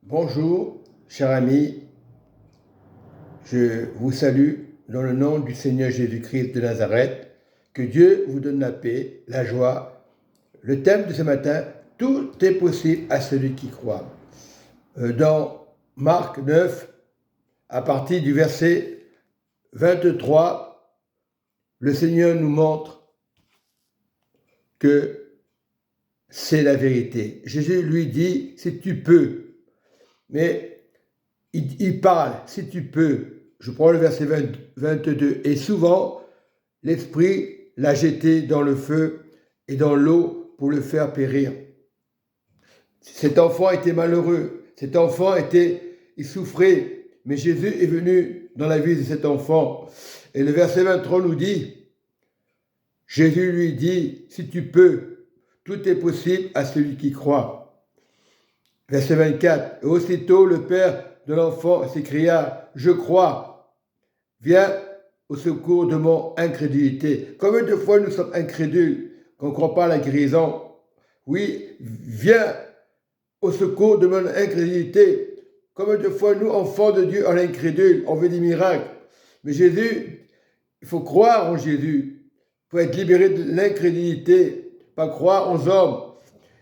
Bonjour, cher ami, je vous salue dans le nom du Seigneur Jésus-Christ de Nazareth. Que Dieu vous donne la paix, la joie. Le thème de ce matin, tout est possible à celui qui croit. Dans Marc 9, à partir du verset 23, le Seigneur nous montre que c'est la vérité. Jésus lui dit, si tu peux, mais il parle, si tu peux. Je prends le verset 22. Et souvent, l'Esprit l'a jeté dans le feu et dans l'eau pour le faire périr. Cet enfant était malheureux. Cet enfant il souffrait. Mais Jésus est venu dans la vie de cet enfant. Et le verset 23 nous dit, Jésus lui dit, si tu peux, tout est possible à celui qui croit. Verset 24. Et aussitôt le père de l'enfant s'écria, je crois, viens au secours de mon incrédulité. Combien de fois nous sommes incrédules, qu'on ne croit pas à la guérison? Oui, viens au secours de mon incrédulité. Combien de fois nous, enfants de Dieu, on est incrédules, on veut des miracles. Mais Jésus, il faut croire en Jésus. Il faut être libéré de l'incrédulité, pas croire aux hommes.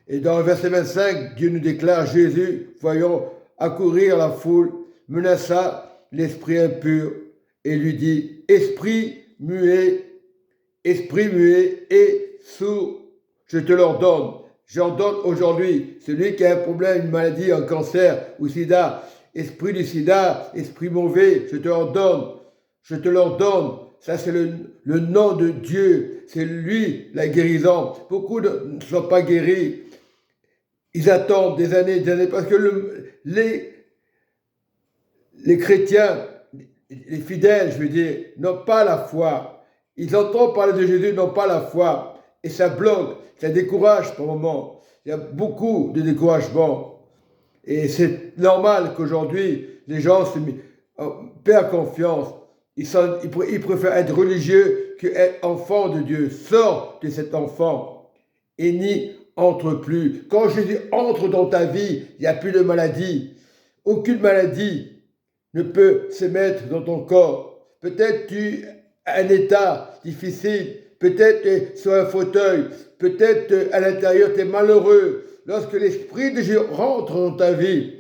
Et dans le verset 25, Dieu nous déclare, Jésus, voyons accourir la foule, menaça l'esprit impur et lui dit, esprit muet et sourd, je te l'ordonne. J'ordonne aujourd'hui, celui qui a un problème, une maladie, un cancer ou sida, esprit du sida, esprit mauvais, je te l'ordonne. Ça, c'est le nom de Dieu. C'est lui, la guérison. Beaucoup ne sont pas guéris. Ils attendent des années, parce que les chrétiens, les fidèles, je veux dire, n'ont pas la foi. Ils entendent parler de Jésus, n'ont pas la foi. Et ça bloque, ça décourage par moments. Il y a beaucoup de découragement. Et c'est normal qu'aujourd'hui, les gens perdent confiance. Ils préfèrent être religieux qu'être enfant de Dieu. Sors de cet enfant et n'y entre plus. Quand Jésus entre dans ta vie, il n'y a plus de maladie. Aucune maladie ne peut se mettre dans ton corps. Peut-être tu as un état difficile, peut-être tu es sur un fauteuil, peut-être à l'intérieur tu es malheureux. Lorsque l'Esprit de Dieu rentre dans ta vie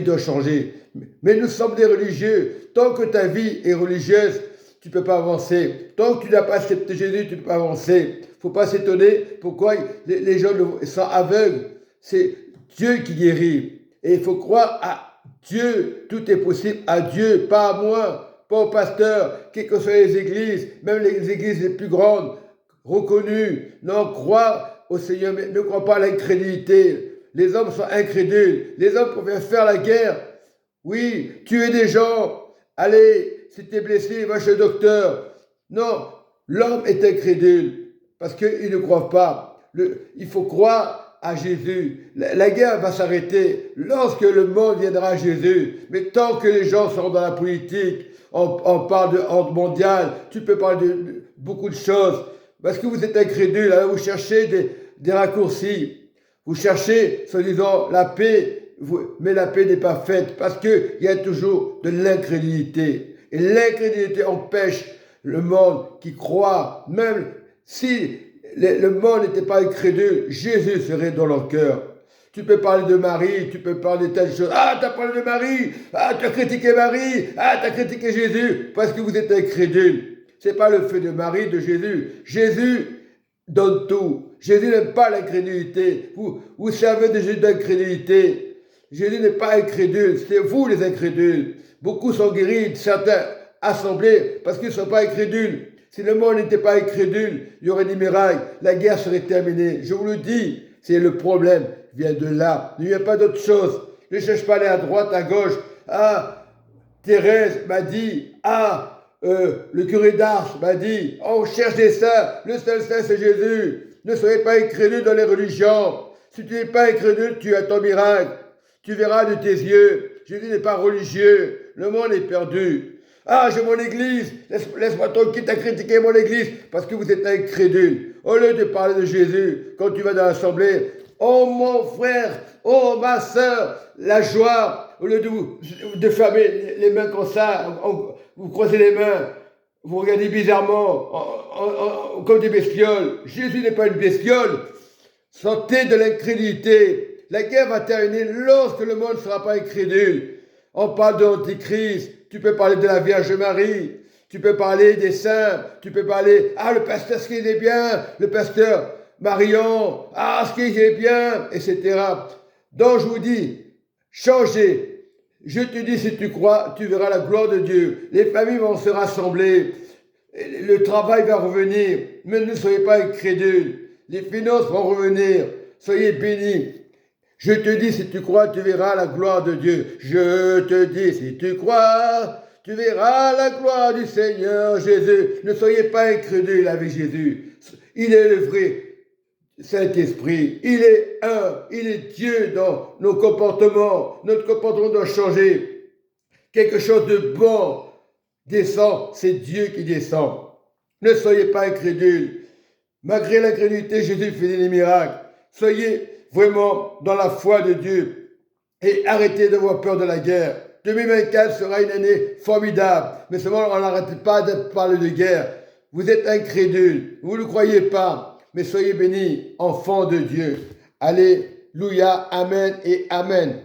doit changer. Mais nous sommes des religieux. Tant que ta vie est religieuse, tu ne peux pas avancer. Tant que tu n'as pas accepté Jésus, tu ne peux pas avancer. Il ne faut pas s'étonner pourquoi les gens sont aveugles. C'est Dieu qui guérit. Et il faut croire à Dieu. Tout est possible à Dieu, pas à moi, pas au pasteur, quelles que soient les églises, même les églises les plus grandes, reconnues. Non, crois au Seigneur, mais ne crois pas à l'incrédulité. Les hommes sont incrédules. Les hommes préfèrent faire la guerre. Oui, tuer des gens. Allez, si tu es blessé, va chez le docteur. Non, l'homme est incrédule parce qu'il ne croit pas. Il faut croire à Jésus. La guerre va s'arrêter lorsque le monde viendra à Jésus. Mais tant que les gens seront dans la politique, on parle de ordre mondial, tu peux parler de beaucoup de choses. Parce que vous êtes incrédule, alors vous cherchez des raccourcis. Vous cherchez, soi-disant, la paix, mais la paix n'est pas faite parce qu'il y a toujours de l'incrédulité. Et l'incrédulité empêche le monde qui croit, même si le monde n'était pas incrédule, Jésus serait dans leur cœur. Tu peux parler de Marie, tu peux parler de telle chose. Ah, tu as parlé de Marie. Ah, tu as critiqué Marie. Ah, tu as critiqué Jésus parce que vous êtes incrédule. Ce n'est pas le fait de Marie, de Jésus. Jésus donne tout. Jésus n'aime pas l'incrédulité. Vous servez de Jésus d'incrédulité. Jésus n'est pas incrédule, c'est vous les incrédules. Beaucoup sont guéris, certains assemblés, parce qu'ils ne sont pas incrédules. Si le monde n'était pas incrédule, il y aurait des miracles, la guerre serait terminée. Je vous le dis, c'est le problème, vient de là. Il n'y a pas d'autre chose. Ne cherche pas à aller à droite, à gauche. Ah, Thérèse m'a dit, le curé d'Ars m'a dit, on cherche des saints, le seul saint c'est Jésus. Ne soyez pas incrédule dans les religions. Si tu n'es pas incrédule, tu as ton miracle. Tu verras de tes yeux. Jésus n'est pas religieux. Le monde est perdu. Ah, j'ai mon église. Laisse-moi tranquille, t'as critiqué mon église parce que vous êtes incrédule. Au lieu de parler de Jésus, quand tu vas dans l'assemblée, Oh mon frère, oh ma soeur, la joie, au lieu de fermer les mains comme ça, vous croisez les mains, vous regardez bizarrement, comme des bestioles. Jésus n'est pas une bestiole. Sortez de l'incrédulité. La guerre va terminer lorsque le monde ne sera pas incrédule. On parle de l'Antichrist. Tu peux parler de la Vierge Marie. Tu peux parler des saints. Tu peux parler, ah, le pasteur, ce qu'il est bien. Le pasteur Marion, ah, ce qu'il est bien, etc. Donc, je vous dis, changez. Je te dis, si tu crois, tu verras la gloire de Dieu. Les familles vont se rassembler. Le travail va revenir. Mais ne soyez pas incrédules. Les finances vont revenir. Soyez bénis. Je te dis, si tu crois, tu verras la gloire de Dieu. Je te dis, si tu crois, tu verras la gloire du Seigneur Jésus. Ne soyez pas incrédules avec Jésus. Il est le vrai Saint-Esprit. Il est un. Il est Dieu dans nos comportements. Notre comportement doit changer. Quelque chose de bon descend. C'est Dieu qui descend. Ne soyez pas incrédules. Malgré l'incrédulité, Jésus faisait des miracles. Soyez vraiment dans la foi de Dieu et arrêtez d'avoir peur de la guerre. 2024 sera une année formidable, mais seulement on n'arrête pas de parler de guerre. Vous êtes incrédules, vous ne le croyez pas, mais soyez bénis, enfants de Dieu. Alléluia, amen et amen.